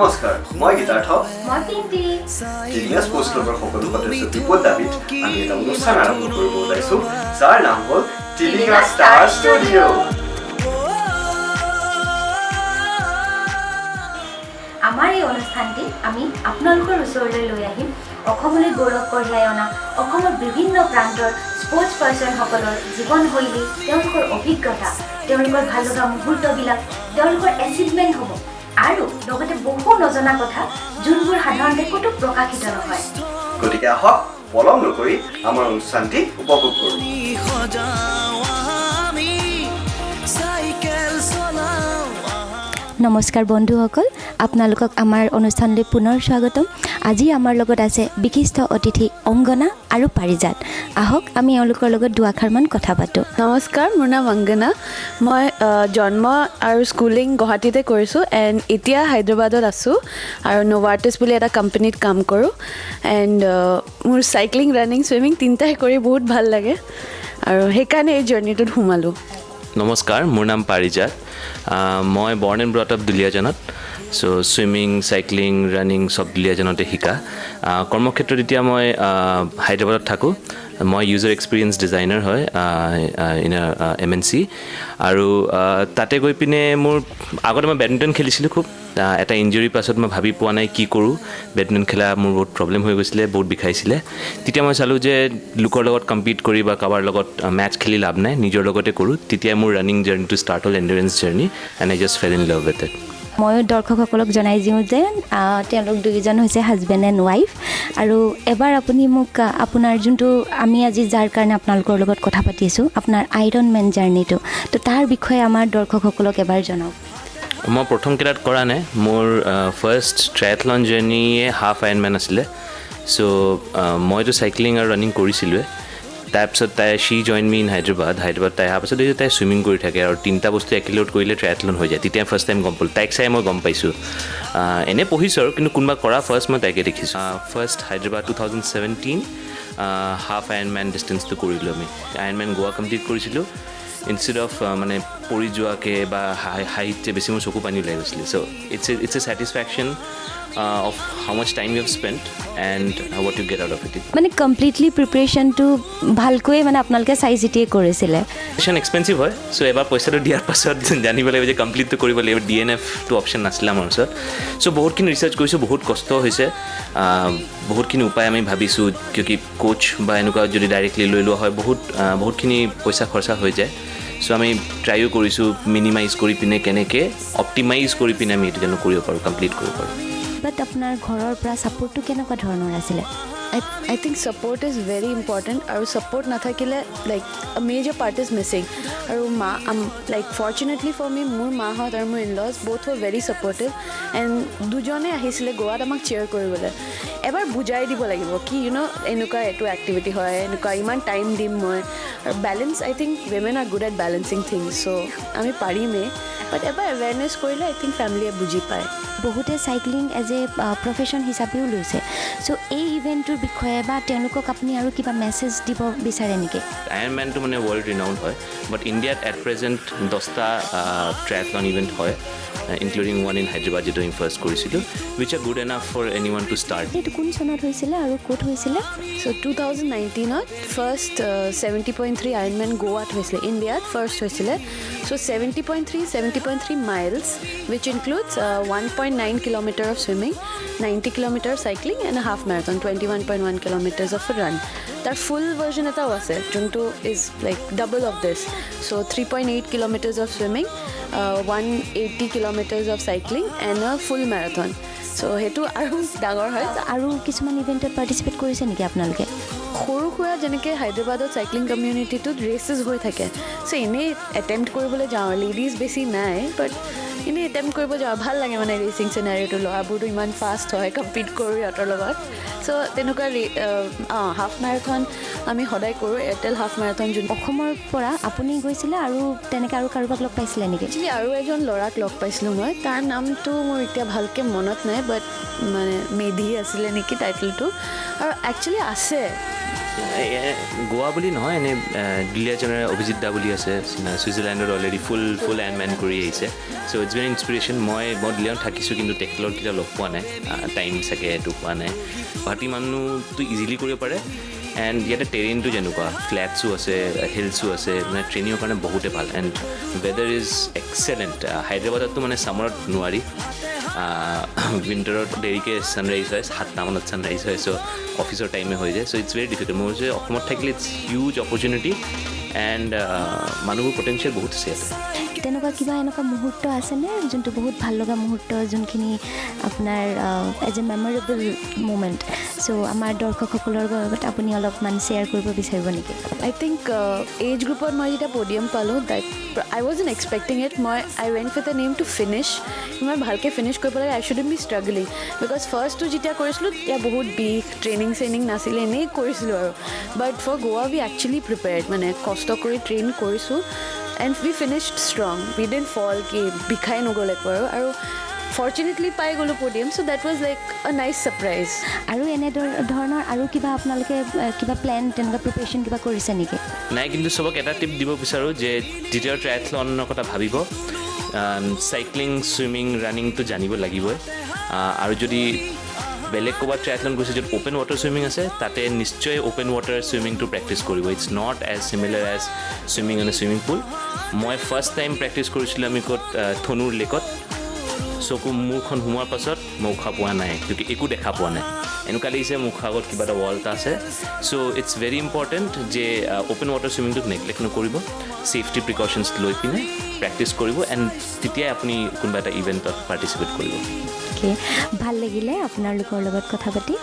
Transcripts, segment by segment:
নমস্কাৰ মই গীতাৰ্থ মই পিংকি জিনিয়াছ স্পৰ্টছ ক্লাবৰ সকলো সদস্য বিপদ দাবিত আমি এটা অনুষ্ঠান আৰম্ভ কৰিব ওলাইছোঁ যাৰ নাম হ'ল টিলিঙা ষ্টাৰ ষ্টুডিঅ' আমাৰ এই অনুষ্ঠানটি আমি আপোনালোকৰ ওচৰলৈ লৈ আহিম অসমলৈ গৌৰৱ কঢ়িয়াই অনা অসমৰ বিভিন্ন প্ৰান্তৰ স্পৰ্টছ পাৰ্চনসকলৰ জীৱনশৈলী তেওঁলোকৰ অভিজ্ঞতা তেওঁলোকৰ ভাল লগা মুহূৰ্তবিলাক তেওঁলোকৰ এচিভমেণ্টসমূহ আৰু লগতে বহু নজনা কথা যোনবোৰ সাধাৰণতে ক'তো প্ৰকাশিত নহয় গতিকে আহক পলম নকৰি আমাৰ অনুষ্ঠানটি উপভোগ কৰোঁ নমস্কাৰ বন্ধুসকল আপোনালোকক আমাৰ অনুষ্ঠানলৈ পুনৰ স্বাগতম আজি আমাৰ লগত আছে বিশিষ্ট অতিথি অংগনা আৰু পাৰিজাত আহক আমি এওঁলোকৰ লগত দুআষাৰমান কথা পাতোঁ নমস্কাৰ মোৰ নাম অংগনা মই জন্ম আৰু স্কুলিং গুৱাহাটীতে কৰিছোঁ এণ্ড এতিয়া হায়দৰাবাদত আছোঁ আৰু নোভাৰ্টিছ বুলি এটা কোম্পানীত কাম কৰোঁ এণ্ড মোৰ চাইক্লিং ৰানিং ছুইমিং তিনিটাই কৰি বহুত ভাল লাগে আৰু সেইকাৰণে এই জাৰ্ণিটোত সোমালোঁ নমস্কাৰ মোৰ নাম পাৰিজাত মই বৰ্ণ এণ্ড ব্ৰট আপ দুলীয়াজানত চ' ছুইমিং চাইক্লিং ৰানিং চব দুলীয়াজানতে শিকা কৰ্মক্ষেত্ৰত এতিয়া মই হায়দৰাবাদত থাকোঁ মই ইউজাৰ এক্সপিৰিয়েঞ্চ ডিজাইনাৰ হয় ইন MNC আৰু তাতে গৈ পিনে মোৰ আগতে মই বেডমিণ্টন খেলিছিলোঁ খুব এটা ইঞ্জুৰিৰ পাছত মই ভাবি পোৱা নাই কি কৰোঁ বেডমিণ্টন খেলা মোৰ বহুত প্ৰব্লেম হৈ গৈছিলে বহুত বিষাইছিলে তেতিয়া মই চালোঁ যে লোকৰ লগত কম্পিট কৰি বা কাৰোবাৰ লগত মেটচ খেলি লাভ নাই নিজৰ লগতে কৰোঁ তেতিয়া মোৰ ৰানিং জাৰ্ণিটো ষ্টাৰ্ট হ'ল endurance journey and I just fell in love with it ময়ো দৰ্শকসকলক জনাই দিওঁ যে তেওঁলোক দুয়োজন হৈছে হাজবেণ্ড এণ্ড ৱাইফ আৰু এবাৰ আপুনি মোক আপোনাৰ যোনটো আমি আজি যাৰ কাৰণে আপোনালোকৰ লগত কথা পাতিছোঁ আপোনাৰ আইৰণ মেন জাৰ্ণিটো তো তাৰ বিষয়ে আমাৰ দৰ্শকসকলক এবাৰ জনাওক মই প্ৰথম কেইটাত কৰা নাই মোৰ ফাৰ্ষ্ট ট্ৰায়াথলন জাৰ্ণিয়ে হাফ আইৰণমেন আছিলে চ' মইতো চাইক্লিং আৰু ৰানিং কৰিছিলোঁৱে তাৰপিছত শ্বি জইন মি ইন হায়দৰাবাদ তাই অহাৰ পাছত তাই ছুইমিং কৰি থাকে আৰু তিনিটা বস্তু একেলগত কৰিলে ট্ৰায়াথলন হৈ যায় তেতিয়া ফাৰ্ষ্ট টাইম গম পালোঁ তাইক চাই মই গম পাইছোঁ এনেই পঢ়িছোঁ আৰু কিন্তু কোনোবা কৰা ফাৰ্ষ্ট মই তাইকে দেখিছোঁ ফাৰ্ষ্ট হায়দৰাবাদ 2017 হাফ আইৰণমেন ডিষ্টেঞ্চটো কৰিলোঁ আমি আইৰণমেন গোৱা কমপ্লিট কৰিছিলোঁ ইনষ্টেড অফ মানে পৰি যোৱাকৈ বা হাইটে বেছি মোৰ চকু পানী ওলাই গৈছিলে so' it's a satisfaction of how much time you have spent and what you get out of it. মানে কমপ্লিটলি প্ৰিপেৰেশ্যনটো ভালকৈ মানে আপোনালোকে চাই চিতিয়ে কৰিছিলে প্ৰিপেৰেশ্যন এক্সপেঞ্চিভ হয় চ' এবাৰ পইচাটো দিয়াৰ পাছত জানিব লাগিব যে কমপ্লিটটো কৰিব লাগিব DNFটো অপশ্যন নাছিলে আমাৰ ওচৰত চ' বহুতখিনি ৰিচাৰ্চ কৰিছোঁ বহুত কষ্ট হৈছে বহুতখিনি উপায় আমি ভাবিছোঁ কিয় কোচ বা এনেকুৱা যদি ডাইৰেক্টলি লৈ লোৱা হয় বহুতখিনি পইচা খৰচা হৈ যায় চ' আমি ট্ৰাইও কৰিছোঁ মিনিমাইজ কৰি পিনে কেনেকৈ অপ্টিমাইজ কৰি পিনে আমি এইটো যেন কৰিব পাৰোঁ কমপ্লিট কৰিব পাৰোঁ বাট আপোনাৰ ঘৰৰ পৰা ছাপোৰ্টটো কেনেকুৱা ধৰণৰ আছিলে I think support is very important আৰু support নাথাকিলে like a major part is missing আৰু like fortunately for me মোৰ মাহঁত আৰু মোৰ in-laws both were very supportive and দুজনে আহিছিলে গোৱাত আমাক চেয়াৰ কৰিবলৈ এবাৰ বুজাই দিব লাগিব কি এনেকুৱা এইটো এক্টিভিটি হয় এনেকুৱা ইমান টাইম দিম মই আৰু balance I think women are good at balancing things so আমি পাৰিমেই বাট এবাৰ এৱেৰনেছ কৰিলে আই থিংক ফেমিলিয়ে বুজি পায় বহুতে চাইক্লিং এজ এ প্ৰফেশ্যন হিচাপেও লৈছে চ' এই ইভেণ্টটোৰ বিষয়ে বা তেওঁলোকক আপুনি আৰু কিবা মেছেজ দিব বিচাৰে নেকি আইৰণমেনটো মানে ৱৰ্ল্ড ৰিনাউণ্ড হয় বাট ইণ্ডিয়াত এট প্ৰেজেণ্ট 10টা ট্ৰায়াথলন ইভেণ্ট হয় ইনক্লুডিং ওৱান ইন হায়দৰাবাদ যিটো আমি ফাৰ্ষ্ট কৰিছিলোঁ which are good enough for any one to start এইটো কোন চনত হৈছিলে আৰু ক'ত হৈছিলে চ' 2019ত ফাৰ্ষ্ট 70.3 আইৰণমেন গোৱাত হৈছিলে ইণ্ডিয়াত ফাৰ্ষ্ট হৈছিলে চ' 70.3 miles which includes 1.9 kilometer of swimming 90 kilometer cycling and a half marathon 21.1 kilometers of a run that full version etao ase junto is like double of this so 3.8 kilometers of swimming 180 kilometers of cycling and a full marathon so hetu aru dangor hoy aru kisuman eventot participate korise niki apnaloke সৰু সুৰা যেনেকৈ হায়দৰাবাদত cycling কমিউনিটিটোত races হৈ থাকে চ' এনেই attempt কৰিবলৈ যাওঁ ladies বেছি নাই বাট এনেই এটেম্প্ট কৰিব যাওঁ ভাল লাগে মানে ৰেচিং চিনাৰিটো ল'ৰাবোৰতো ইমান ফাষ্ট হয় কম্পিট কৰোঁ সিহঁতৰ লগত চ' তেনেকুৱা হাফ মেৰাথন আমি সদায় কৰোঁ এয়াৰটেল হাফ মেৰাথন যোন অসমৰ পৰা আপুনি গৈছিলে আৰু তেনেকৈ আৰু কাৰোবাক লগ পাইছিলে নেকি একচুৱেলি আৰু এজন ল'ৰাক লগ পাইছিলোঁ মই তাৰ নামটো মোৰ এতিয়া ভালকৈ মনত নাই বাট মানে মেধি আছিলে নেকি টাইটেলটো আৰু একচুৱেলি আছে গোৱা বুলি নহয়, এনেই ডিলিয়াজনৰ অভিজিত দা বুলি আছে, ছুইজাৰলেণ্ডত অলৰেডি ফুল আইৰণমেন কৰি আহিছে। চ' ইটছ ভেৰি ইনস্পিৰেশ্যন। মই ডিলিয়ানত থাকিছোঁ, কিন্তু তেখেতৰ কেতিয়াও লগ পোৱা নাই, টাইম চাগে এইটো পোৱা নাই। গুৱাহাটী মানুহটো ইজিলি কৰিব পাৰে, এণ্ড ইয়াতে টেৰেইনটো যেনেকুৱা ফ্লেটছো আছে, হিলছো আছে, মানে ট্ৰেইনিঙৰ কাৰণে বহুতে ভাল, এণ্ড ৱেডাৰ ইজ এক্সেলেণ্ট। হায়দৰাবাদততো মানে ছামাৰত নোৱাৰি, উইণ্টাৰত দেৰিকৈ ছানৰাইজ হয়, 7টামানত ছানৰাইজ হয়, চ' অফিচৰ টাইমে হৈ যায়। চ' ইটছ ভেৰি ডিফিকাল্ট। মোৰ যে অসমত থাকিলে ইটছ হিউজ অপৰচুনিটি, এণ্ড মানুহবোৰ পটেঞ্চিয়েল বহুত আছে ইয়াতে। তেনেকুৱা কিবা এনেকুৱা মুহূৰ্ত আছেনে যোনটো বহুত ভাল লগা মুহূৰ্ত, যোনখিনি আপোনাৰ এজ এ মেমৰেবল মুমেণ্ট? চ' আমাৰ দৰ্শকসকলৰ লগত আপুনি অলপমান শ্বেয়াৰ কৰিব বিচাৰিব নেকি? আই থিংক এজ গ্ৰুপত মই যেতিয়া পডিয়াম পালোঁ, that I wasn't expecting it. I went with a name to finish. মই ভালকৈ ফিনিছ কৰিব লাগে, I shouldn't be struggling, because ফাৰ্ষ্টটো যেতিয়া কৰিছিলোঁ তেতিয়া বহুত বিষ, ট্ৰেইনিং নাছিলে, এনেই কৰিছিলোঁ আৰু। But for Goa we actually prepared, মানে কষ্ট কৰি ট্ৰেইন কৰিছোঁ, and we finished strong. We didn't fall, কি বিষাই নগ'লে আৰু ফৰ্চুনেটলি পাই গ'লোঁ podium. So' that was like a nice surprise. আৰু এনেধৰণৰ আৰু কিবা আপোনালোকে কিবা প্লেন, তেনেকুৱা প্ৰিপেৰেশ্যন কিবা কৰিছে নেকি? নাই, কিন্তু চবক এটা টিপ দিব বিচাৰোঁ যে যেতিয়া ট্ৰায়াথলনৰ কথা ভাবিব, চাইক্লিং, ছুইমিং, ৰানিংটো জানিব লাগিবই। আৰু যদি বেলেগ ক'ৰবাত ট্ৰায়াথলন গৈছে য'ত অ'পেন ৱাটাৰ ছুইমিং আছে, তাতে নিশ্চয় অ'পেন ৱাটাৰ ছুইমিংটো প্ৰেক্টিছ কৰিব। It's not as similar as swimming in a swimming pool. মই ফাৰ্ষ্ট টাইম প্ৰেক্টিছ কৰিছিলোঁ আমি থনুৰ লেকত। চকু মূৰখন সোমোৱাৰ পাছত মই উশাহ পোৱা নাই, কিয় একো দেখা পোৱা নাই, এনেকুৱা লাগিছে মুখৰ আগত কিবা এটা ৱাল এটা আছে। চ' ইটছ ভেৰি ইম্পৰ্টেণ্ট যে অ'পেন ৱাটাৰ ছুইমিংটোক নেগলেক্ট নকৰিব, ছেফটি প্ৰিকশ্যনছ লৈ পিনে প্ৰেক্টিছ কৰিব, এণ্ড তেতিয়াই আপুনি কোনোবা এটা ইভেণ্টত পাৰ্টিচিপেট কৰিব। ভাল লাগিলে আপোনালোকৰ লগত কথা পাতি।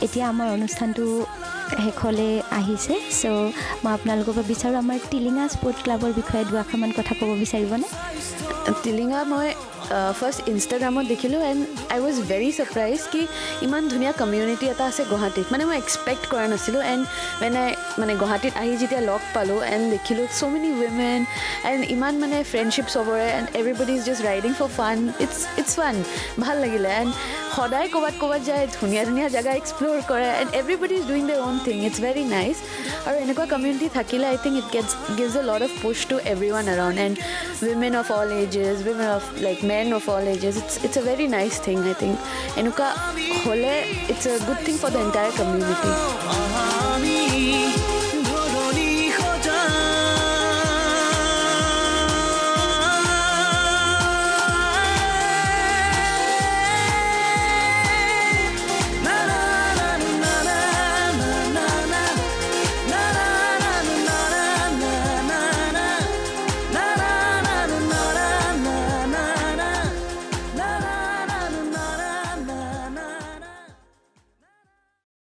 এতিয়া আমাৰ অনুষ্ঠানটো শেষলৈ আহিছে, চ' মই আপোনালোকৰ পৰা বিচাৰোঁ আমাৰ টিলিঙা স্পৰ্ট ক্লাবৰ বিষয়ে দুআষাৰমান কথা ক'ব বিচাৰিবনে? টিলিঙা মই ফাৰ্ষ্ট ইনষ্টাগ্ৰামত দেখিলোঁ, and I was very surprise কি ইমান ধুনীয়া কমিউনিটি এটা আছে গুৱাহাটীত। মানে মই এক্সপেক্ট কৰা নাছিলোঁ, এণ্ড মানে গুৱাহাটীত আহি যেতিয়া লগ পালোঁ এণ্ড দেখিলোঁ চ' মেনি উইমেন, এণ্ড ইমান মানে ফ্ৰেণ্ডশ্বিপ চবৰে, and everybody is just riding for fun. It's fun, ভাল লাগিলে। এণ্ড সদায় ক'ৰবাত যায়, ধুনীয়া জেগা এক্সপ্ল'ৰ কৰে, and everybody is doing their own thing. It's very nice. আৰু এনেকুৱা কমিউনিটি থাকিলে I think it gives a lot of push to everyone around, and women of all ages, women of like men of all ages. It's a very nice thing, I think. Enuka hole, it's a good thing for the entire community.